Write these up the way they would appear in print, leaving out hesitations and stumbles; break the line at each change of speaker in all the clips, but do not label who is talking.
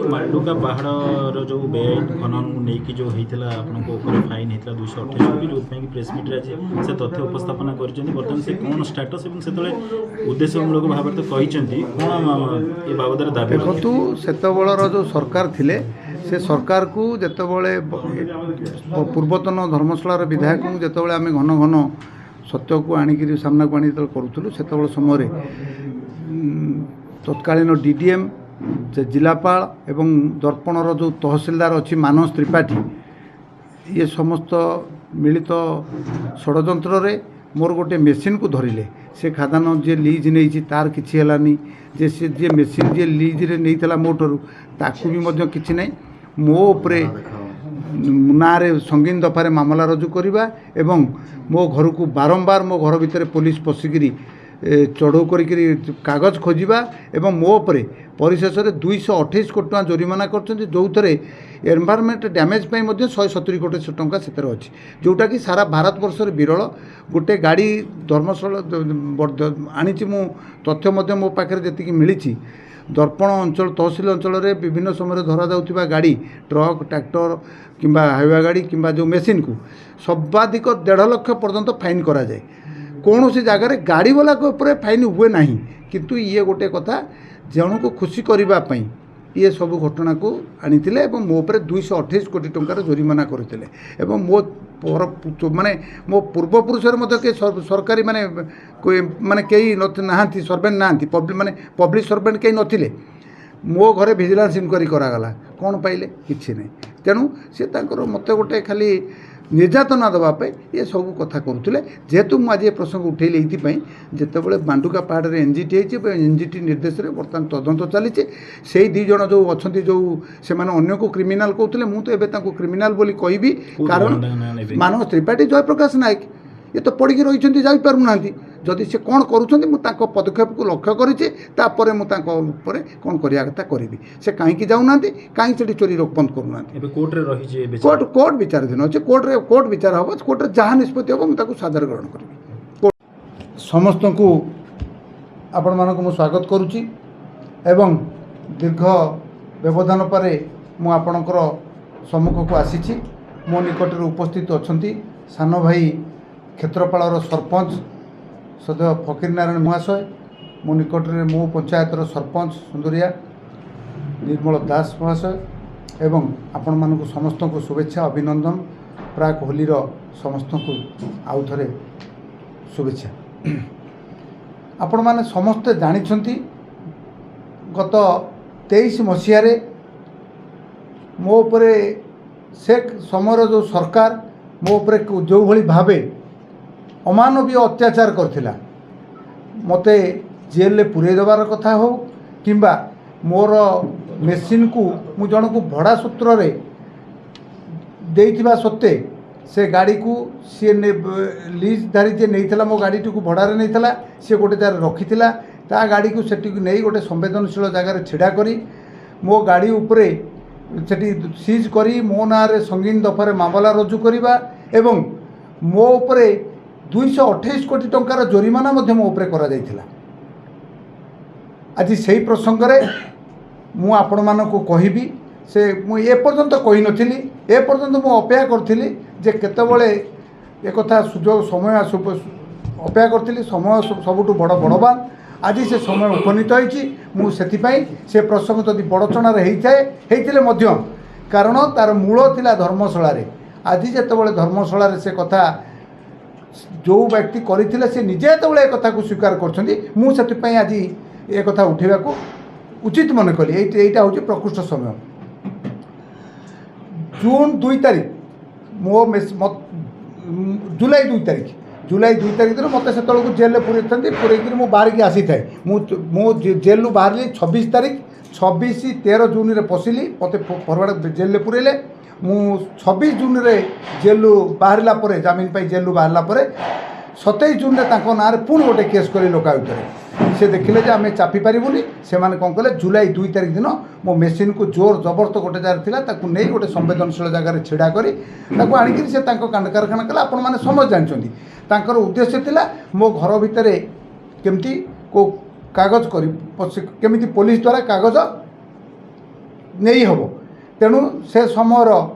मांडुका पहाड़ जो बेड खनन नहीं जो होता आपंकर फाइन होता 228 कोटी जो प्रेस मीट आज से तथ्य उपस्थापन कर से कौन स्टाटस से उद्देश्यमूलक भाव तो कहते कौन ये बाबद दाबी
देखु से जो सरकार थिले से सरकार को जितेबाला पूर्वतन धर्मशाला विधायक को जितेबाला आम घन घन सत्य को आणिक सामना को आनी करूँ से समय तत्कालीन डीडीएम जिलापाल एवं दर्पणर जो तहसिलदार अच्छी मानस त्रिपाठी ये समस्त मिलित षड्यंत्र रे मोर गोटे मेसीन को धरिले से खादान जे लीज नहीं तार किसी है जे से जे मेसीन जे लीज रे नहीं था मोटर ताकू भी मध्य किसी नहीं मो उपरे ना रे संगीन दफारे मामला रुजु करवा एवं मो घर को बारंबार मो घर भितर पुलिस पशिकी चढ़ऊ कर कागज खोजा एवं मो उपरे परिशेष 228 कोटी टका जोरिमाना कर जो थे एनवायरमेंट डैमेज 170 कोटी टंका से अच्छी जोटा कि सारा भारत वर्ष विरल गोटे गाड़ी धर्मशाला आनी मु तथ्य मो पाखे जी मिली दर्पण अंचल तहसिल अंचल विभिन्न समय धरा जाउथिबा गाड़ी ट्रक ट्रैक्टर किंबा हाईवे गाड़ी किंबा जो मेसीन को सर्वाधिक 1.5 लाख पर्यंत फाइन करा जाए कौन सी जगार गाड़ी वाला के ऊपर फाइन हुए ना किंतु ये गोटे कथा जन को खुशी करने ये सब घटना को आनी मो पर 228 कोटी टंकार जोरिमाना करते मो माने मो पूर्वपुरुष सरकारी माने कोई माने कई ना सर्वेंट ना माने पब्लिक सर्वेंट कई नथिले मो घरे विजिलेंस इंक्वारी करागला कौन पाइले किसी नहीं तेणु सी मत गोटे खाली निर्यातना देवाई ये सब कथा करुले जेहेतु मुझे प्रसंग उठेली ये जितेबाला मांडुका पहाड़ में एनजीटी एनजीटी निर्देश में बर्तमान तदंत चली से दी जन जो अच्छा जो से अन्य को क्रिमिनाल कहते मुझे क्रिमिनाल बोली कहबी कारण मानस त्रिपाठी जयप्रकाश नायक ये तो पढ़ी रही जापारूना जदि से कौन करुँच पदक्षेप को लक्ष्य कर कौन करवा कथा करी से कहीं जाऊना कहीं से चोरी रोकबंद करूना कोर्ट विचार दिन अच्छे कोर्ट विचार हम कोर्ट जहाँ निष्पत्ति हम मुझे सादर ग्रहण करी समस्त को आपण मानक मु स्वागत करुच्ची एवं दीर्घ व्यवधान पर मुझर सम्मुख को आसी मो निकट उपस्थित अच्छा सान भाई क्षेत्रपाल सरपंच सदैव फकीर नारायण महाशय मो निकट में मो पंचायतर सरपंच सुंदरिया निर्मल दास महाशय एवं आपण मानक समस्त को शुभेच्छा अभिनंदन प्राक होलीर समस्त को आउ थे शुभेच्छा आपण माने समस्ते जानिछंती गत 23 मसीह मो उपरे से समय जो सरकार मो उपरे जो भली भावे अमानवीय अत्याचार करथिला मते जेल में पुरे देवार कथा हो किंबा मोर मेसीन को मु जन को भड़ा सूत्र रे देइथिबा सत्ते से गाड़ी को सी लीजधारी जे नहीं मो गाड़ी को भड़ारे नहीं सी गोटे जगह रखी ता गाड़ी को सेठी नहीं गोटे संवेदनशील जगार छिड़ा करी मो गाड़ी उपरे सेठी सीज करी मो ना रे संगीन दफारे मामला रुजु करिबा एवं मो उपरे 228 कोटी टंकार जोरिमाना मध्य मो उपरे करा जायथिला आज से प्रसंग रे मु आपण मानकु कहिबी से मु ए पर्यंत कहि नथिली ए पर्यंत मु अपेक्षा करथिली जे केतेबेले एक कथा सुजोग समय अपेक्षा करथिली समय सबुठु बड़ बड़वान आज से समय उपनीत होइछि मु सेतिपई से प्रसंग जदि बड़चणार हेइथिले मध्य कारण तार मूल थिला धर्मशाला रे आज जेतेबेले धर्मशाला रे से कथा जो व्यक्ति करथिले से निजे जेतेबेले कथा को स्वीकार करछन्ती मु सेतिपई आज ए कथा उठेबा को उचित मन कली एटा होछि प्रकृष्ट समय जून 2 तारीख मो जुलाई 2 तारीख दिन मत से जेल पुरे पुरेक बाहर की आसी थाए मु जेल बाहर 26 तारीख 26-13 जून में पशिली मत फरवार्ड जेल पुरेले मु 26 जून रे जेल बाहर जमीन पाई जेल बाहर 27 जून में ना पुणी गोटे केस कर लोकायुक्त से देखिले जे आम चापी पारूनी से कौन कले जुलाई 2 तारीख दिन मो मेसीन को जोर जबरदस्त गोटे जगह था नहीं गोटे संवेदनशील जगार छिड़ा कर आणिक से कांड कारखाना कला आपण मैंने समझ जानते उद्देश्य थिला मो घर भितर केमती को कागज कर केमिति पुलिस द्वारा कागज नहीं हब तेणु से समय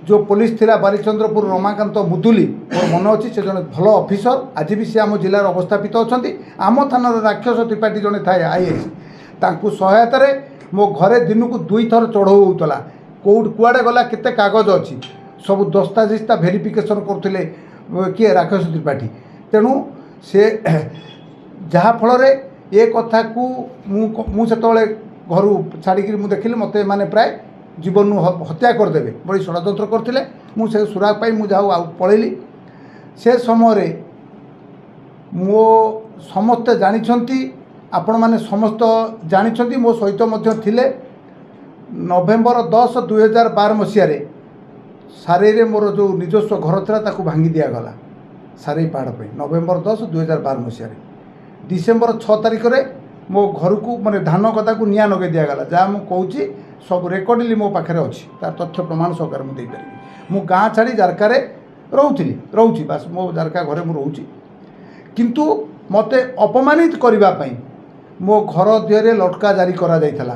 जो पुलिस थिला बारिचंद्रपुर रमाकांत मुदुली मोर मन अच्छी से जड़े भल ऑफिसर आज भी सी आम जिलार अवस्थापित अच्छा आम थानार राक्षस त्रिपाठी जड़े थाए आईएएस तांकु सहायतार मो घरे दिन को 2 थर चढ़ऊ होता कुआड़े गला केते कागज अच्छी सब दस्तावेज भेरिफिकेशन करते किए राक्षस त्रिपाठी तेणु से जहाँ फल ये कथा को मुझे घर छाड़ी देखिली मत मैंने प्राय जीवन हत्या करदे बड़ी षड्यंत्र करते मुझे सुराग पाई मुझे पलैली से समय मो समस्ते जानी आपण मैंने समस्त जानी मो सहित थिले नवेम्बर 10 2012 मसीह सारे मोर जो निजस्व घर था भांगी दिगला सारे पहाड़ पर नवेम्बर 10 2012 मसीह डिसेम्बर 6 तारिख में मो घर को माने धान कथा को निया नगे दिगला जहाँ मुझे कहूँ सब रेकर्डली मो पाखे अच्छी तार तथ्य प्रमाण सहकार मुझे पारि मु गाँ छाड़ी जारकारे रोची बास मो जारका घरे मु रोची किंतु मते अपमानित करने मो घर देहरे लटका जारी करा जाइथला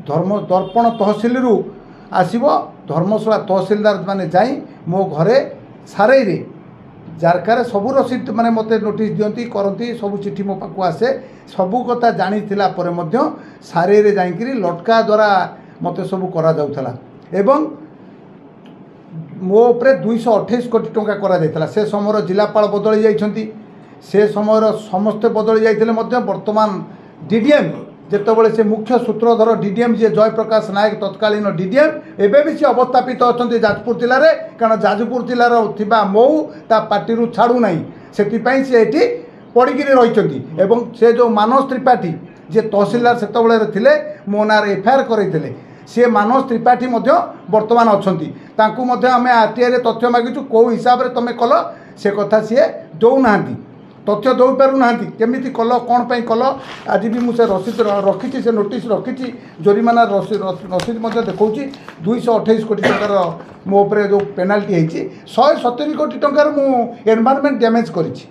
धर्म दर्पण तहसिल रु आसीबो धर्मशाला तहसिलदार माने जाई मो घरे सारे रे जारकारे सबू रसीद माने मते नोटिस दियंती करती सब चिठी मो पाखु आसे सबू कथा जानी थिला परे मध्य सारे रे जाईकरी लटका द्वारा मते सबू करा जाउथला एवं मो उपरे 228 कोटी टंका करा जाइथला से समयर जिलापाल बदली जाइछंती से समयर समस्त बदली जाइथिले मध्य वर्तमान डीडीएम जेतबले से मुख्य सूत्रधर डीडीएम जे जयप्रकाश नायक तत्कालीन डीडीएम एबे भी से अवस्थापित अछंती जाजपुर जिले में कारण जाजपुर जिलार थिबा मऊ ता पार्टी रु छाड़ू नहीं से से एठी पड़िकी रही एवं से जो मानस त्रिपाठी जे तहसिलदार सेतबले थिले मो नार एफआईआर करैथिले से मानस त्रिपाठी मध्य वर्तमान अछंती तांकु मध्य आमे आरटीआई रे तथ्य मागिछु को हिसाब रे तमे कल से कथा सी दौ नांती तथ्य दे पारु ना केमिति कल कौन पे कल आज भी मुझे रसीद रखी से नोटिस रखी जोरीमाना रसीद देखा 228 कोटी टकर मो उपरे जो पेनाल्टी होती 170 कोटी टकर मु एनवायरनमेंट डैमेज करिछि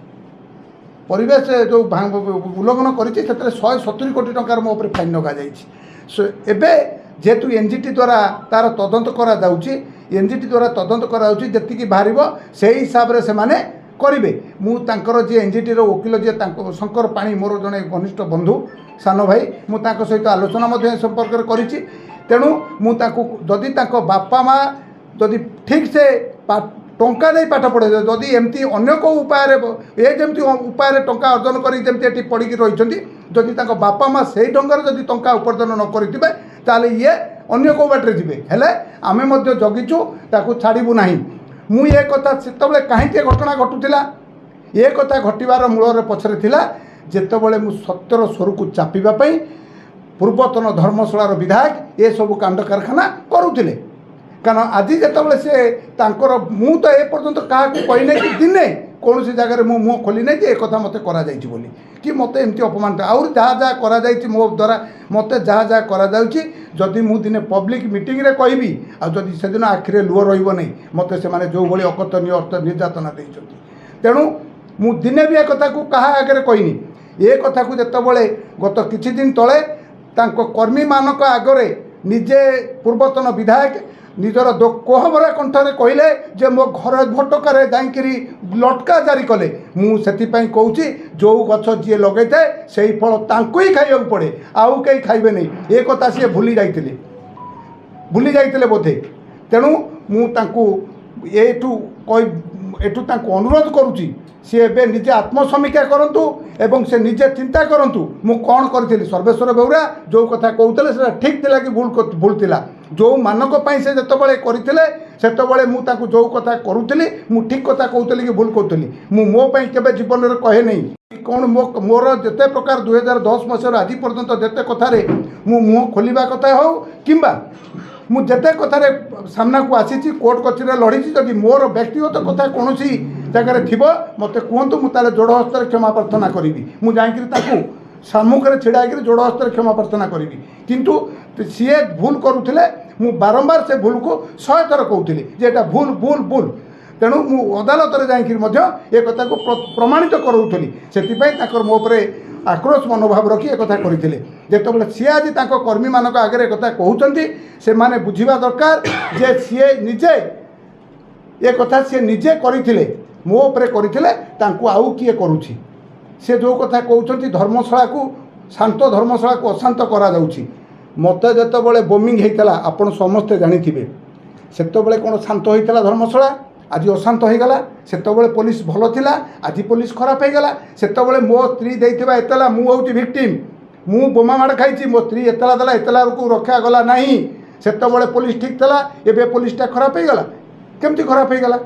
परिवेश जो उल्लंघन करिछि सेतरे 170 कोटी टकर मो उपरे फाइन लगा जाइछि एबे जेतु एनजीटी द्वारा तार तदंत करा जाउछि एनजीटी द्वारा तदंत करा जाउछि जति बाहरिबो से हिसाब रे से माने करेंगे मुझे जी एनजीटी वकिल जी शंकर पाणी मोर जड़े घनिष्ठ बंधु सान भाई मुझे सहित आलोचना संपर्क में तेणु मुझे बापा माँ जदि ठीक से टंका दे पाठ पढ़े जदि एमती अन्य को उपाय ये जमी उपाय टंका अर्जन कर पड़ी रही जदि बापा माँ से ढंग जदि टंका उपार्जन न करेंगे ताले ये अन्य को बाटे जी हेले आमे जगिचु ताकू छाड़ू ना मु ये कथा से कहीं घटना घटुला ये कथा घटवार मूल पछरे थिला जेतबले मु सत्यर स्वर को चापिबापी पूर्वतन धर्मशालार विधायक ये सब कांड कारखाना करुले कारण आज जितेबाला से तांकर मु तो ए पर्यंत क्या कहना कि दिने कौन सी जगह मु मुँह खोली ना एक कथा मत करा कि मत एमती अपमान आउर जहाँ जहाँ करा मो द्वारा मत जहाँ जहाँ करा जदि मु दिने पब्लिक मीटिंग रे कहबी आदि से दिन आखिरे लुह रही मत से जो भाई अकथनीय अर्थ निर्यातना देते तेणु मु दिने भी ए कथा को क्या आगे कहनी ये कथा को जितेबाला गत किछि दिन तले कर्मी मानक आगरे निजे पूर्वतन विधायक निजर कोहबरा कंठरे कहले जे मो घर भटकार जाकरी लटका जारी कले मुझे कहूँ जो गछ जी लगे थाए से फल तांको ही खाइबा पड़े आउ कहीं खाइबे नहीं ये कथा सी भूली जाइते बोधे तेणु मुझे एठू अनुरोध करुँची सी ए निजे आत्मसमीक्षा करूँ एवं से निजे चिंता करूँ मु कौन करी सर्वेश्वर बेउरा जो कथा कहते से ठीक थिला कि भूल थिला जो मानक से जितेबाला करते सेतबले मुझे जो कथा करूली मु ठीक कथा कहूली कि भूल कहूली मो केवे जीवन में कहे नहीं कौन मोर जिते प्रकार 2010 मसीह आज पर्यंत जिते कथार मुँह खोलवा कथा हो कि मुझे कथार सामना को आसी कोर्ट कचेरी लड़ी जदि मोर व्यक्तिगत कथा कौन जगह थी मत कहतु मुझे जोड़ हस्तर क्षमा प्रार्थना करी मुझे सम्मुखें छिड़ा जोड़ हस्तर क्षमा प्रार्थना करी किंतु सीए भूल करुले मु बारंबार से भूल को 100 थर कहूली जेटा भूल भूल भूल तेणु मु अदालत में जाकि ये कथा को प्रमाणित करूली से मो आक्रोश मनोभाव रखी एक करते जितेबाला सी आज कर्मी मान आगे एक कहते से माने बुझा दरकार जे सी निजे ये कथा सी निजे करते मो उपरे करते आउ किए करुँची से जो कथा कहते धर्मशाला को शांत धर्मशाला को अशांत करा जाउची मत जितेबाला बोमिंग होता आपण समस्ते जानी से कौन शांत होता धर्मशाला आज अशांत हो गला से पुलिस भल थिला आज पुलिस खराब हो गला से मो स्त्री देइथिबा एतला मु होउची विक्टिम मु बोमा माड़ खाई मो स्त्री एतला देला एतला को रक्षा गला नहीं से पुलिस ठीक था एवं पुलिसटा खराब हो गला केमती खराब हो गला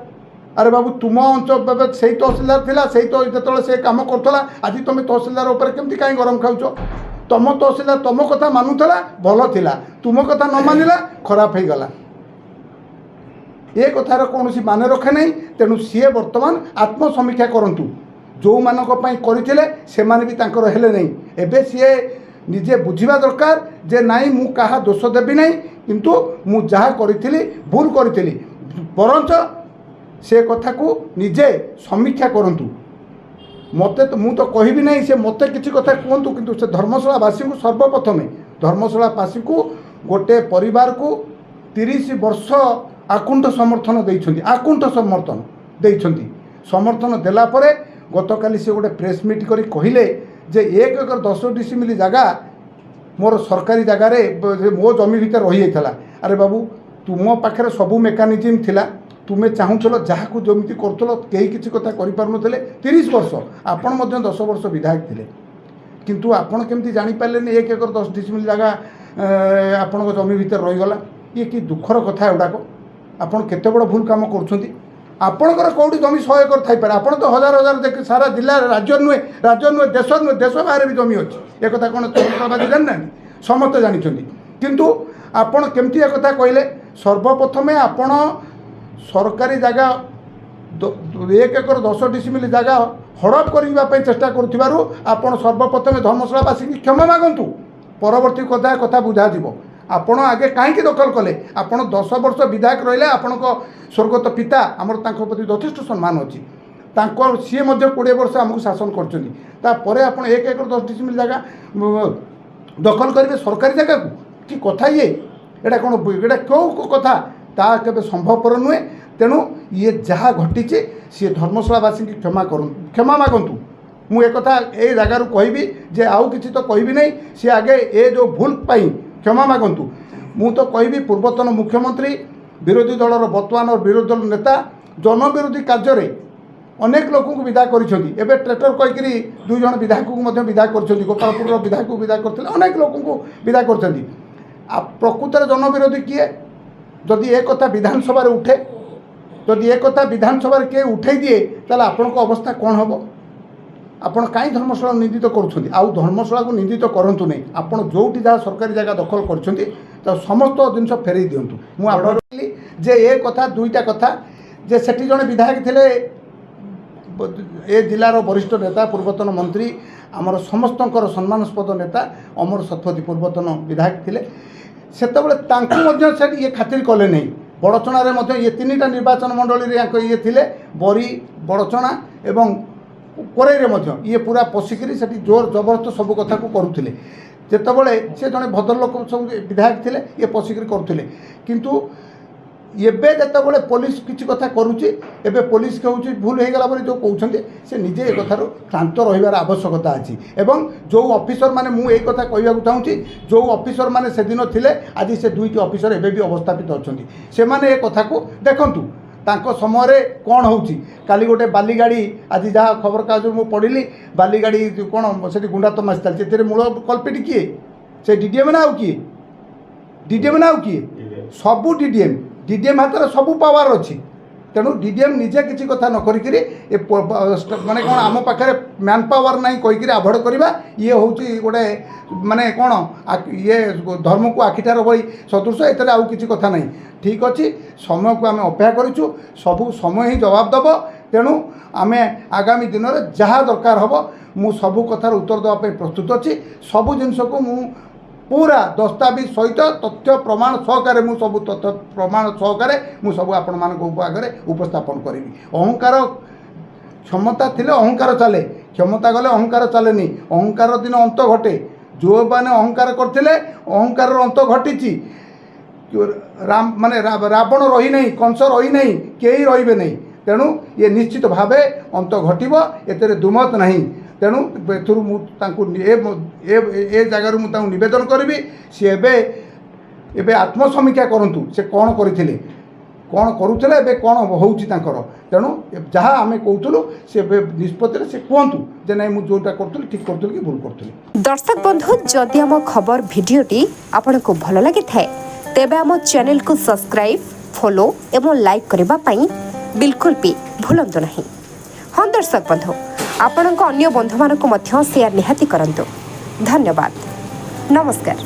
अरे बाबू तुम अंचल से तहसिलदार थिला से तो जो से कम करूला आज तुम तहसिलदार उपर केमती कहीं गरम खाऊच तुम तहसिलदार तुम कथा मानुला भल थिला तुम कथा न मानिला खराब हो गला ये कथार कौन मान रखे नहीं तेणु सी बर्तमान आत्मसमीक्षा करूँ जो मानक करते से भी तांकर हेले नहीं एबे सी निजे बुझा दरकार जे नाई मु कहा दोष देवी नहीं किंतु मु जहाँ करी भूल करी बरंच से कथा को निजे समीक्षा करूँ मते तो मुझे कहबी नहीं से मते किसी कथा कहतु किंतु से धर्मशालावासी को सर्वप्रथमे धर्मशालावासी को गोटे परिवार को 30 वर्ष आकुंठ समर्थन देइछन्ति आकुंठ समर्थन देइछन्ति समर्थन देला परे गतकाली से गोटे प्रेस मीट करी कहिले जे 1 एकर 10 डिसिमिल जगह मोर सरकारी जगार मो जमी भीतर रही जाइथला अरे बाबू तुम पाखे सबू मेकानिजम थिला तुम्हें चाहूल जहाँ को जमी करुल कई किसी कथा करें 30 वर्ष आपण 10 वर्ष विधायक थे किंतु आपण केमती जानीपारे 1 एकर 10 डिसिमिल जगह आपण जमी भीतर रहीगला ये कि दुखर कथा एगुड़ाक आपड़ केते बड़ भूल काम करपणकर कौटी जमी 100 एकर थी आप तो हजार हजार देख सारा जिला राज्य नुहे देश बाहर भी जमी अच्छी एक कौन चौबादी जाना समस्त जानते किंतु आपण केमती एक कथा कहले सर्वप्रथमे आपण सरकारी जगह 1 एकर 10 डिसिमिल जगह हड़प करने चेष्टा करुथिबारु आपण सर्वप्रथमे धर्मशालावासी की क्षमा मागंतु परवर्ती कथा कथा बुझा जीव आपण आगे कहीं दखल कले आपण 10 वर्ष विधायक रहिले आपण स्वर्गत पिता आमर तांको प्रति यथेष्ट सम्मान अच्छी सी 20 वर्ष आमको शासन कर आप 1 एकर 10 डिसिमिल जगह दखल करेंगे सरकारी जगह को कि कथा ये एटा कौन एटा क्यों कथा ता केबे संभवपर नुहे तेणु ये जहाँ घटी सी धर्मशालावासी की क्षमा मागंतु मु एक कथा ए जगार कहबी जे आउ किसी तो कहबी नहीं सी आगे ए जो भूल पाई क्षमा मागंतु मु तो कहबी पूर्वतन मुख्यमंत्री विरोधी दलर वर्तमान विरोधी दल नेता जनविरोधी कार्य अनेक लोक को विदा करिसेंती एबे ट्रेटर कहीकि 2 जन विधायक को विदा कर गोपालपुर विधायक को विदा करते अनेक लोक को विदा कर प्रकृत जनविरोधी किए जदि एक कथा विधानसभा उठे जदि एक कथा विधानसभा किए उठे दिए ताले आपण को अवस्था कौन हम आपण कहीं धर्मशाला निंदित करुँच आउ धर्मशाला को निंदित करूँ नहीं आपड़ जो जहाँ सरकारी जगह दखल कर समस्त जिन फेर दिंतु मुझे जे ये कथा 2टा कथा जे सेठी जड़े विधायक थे ए जिलार वरिष्ठ नेता पूर्वतन मंत्री आमर समस्त सम्मानस्पद नेता अमर शतपथी पूर्वतन विधायक थे से ये खातिर कले नहीं बड़चणार ये 3टा निर्वाचन मंडली ये थे बरी बड़चना एवं कोरेरे ये पूरा पशिकी से जोर जबरदस्त सब कथा को करुले जितेबाला से जड़े भद्रलोक सब विधायक थे ये पशिकी करुले किंतु एबे जितेबाला पुलिस किसी कथा करुच्ची एबे पुलिस कहूँ भूल हो गला जो कहते से निजे एक कथार क्लांत रही आवश्यकता अच्छी एवं जो ऑफिसर माने मु एक कथा कहवाक चाहूँगी जो ऑफिसर माने से दिन थिले आज से 2टी ऑफिसर एबे भी अवस्थापित अच्छा से माने एक कथा को देखंतु तांको समय कौन होची काली गोटे बाली गाड़ी आज जहाँ खबर कागज मु पढ़ी बाली गाड़ी कौन से गुंडा तमाश चलती मूल कल्पिट किए से डीडीएम ना किए डीडीएम ना किए सबू डीडीएम हाथ में सबू पावर अच्छी तेणु डीडीएम निजे किसी कथा न करी माने कौन आम पाखे मैन पावर ना कहीकि आभोड करवा ये हूँ गोटे माने कौन ये धर्म को आखिटार भाई सदृश एत आउ किसी कथा नहीं ठीक अच्छी समय को आम अपेक्षा करूँ सबू समय ही जवाब दब तेणु आम आगामी दिन में जहाँ दरकार हम मु सबू कथार उत्तर देवाई प्रस्तुत अच्छी सबू जिनस को मु पूरा दस्तावेज सहित तथ्य प्रमाण सहकारे मु सब तथ्य प्रमाण सहकारे मु सब आपण आगे उपस्थापन करी अहंकार क्षमता थिले अहंकार चले ক্ষমতা গলে অহংকার চালেনি, অহংকার দিন অন্ত ঘটে। ଯେଉଁମାନେ ଅହଙ୍କାର କରିଥିଲେ ଅହଙ୍କାରର ଅନ୍ତ ଘଟିଛି। ମାନେ ରାବଣ ରହିନାହିଁ, କଂସ ରହିନାହିଁ, କେହି ରହିବେ ନାହିଁ। ତେଣୁ ଇଏ ନିଶ୍ଚିତ ଭାବେ ଅନ୍ତ ଘଟିବ, ଏଥିରେ ଦୁମତ ନାହିଁ। ତେଣୁ ଏଥିରୁ ମୁଁ ତାଙ୍କୁ ଏ ଜାଗାରୁ ମୁଁ ତାଙ୍କୁ ନିବେଦନ କରିବି, ସିଏ ଏବେ ଆତ୍ମସମୀକ୍ଷା କରନ୍ତୁ, ସେ କ'ଣ କରିଥିଲେ, କ'ଣ କରୁଥିଲେ, ଏବେ କ'ଣ ହେଉଛି ତାଙ୍କର। ତେଣୁ ଯାହା ଆମେ କହୁଥିଲୁ ସେ ଏବେ ନିଷ୍ପତ୍ତିରେ ସେ କୁହନ୍ତୁ ଯେ ନାଇଁ ମୁଁ ଯେଉଁଟା କରୁଥିଲି ଠିକ୍ କରୁଥିଲି କି ଭୁଲ କରୁଥିଲି।
दर्शक बंधु, जदि आम खबर भिडियोटी आपंक भल लगी थाए तेबे आम चैनल को सब्सक्राइब, फॉलो एवं लाइक करने पाई बिल्कुल भी भूलंतु नहीं। हाँ दर्शक बंधु, आपणक अन्य बंधु मानक मध्य शेयर निहाती करंतु। धन्यवाद, नमस्कार।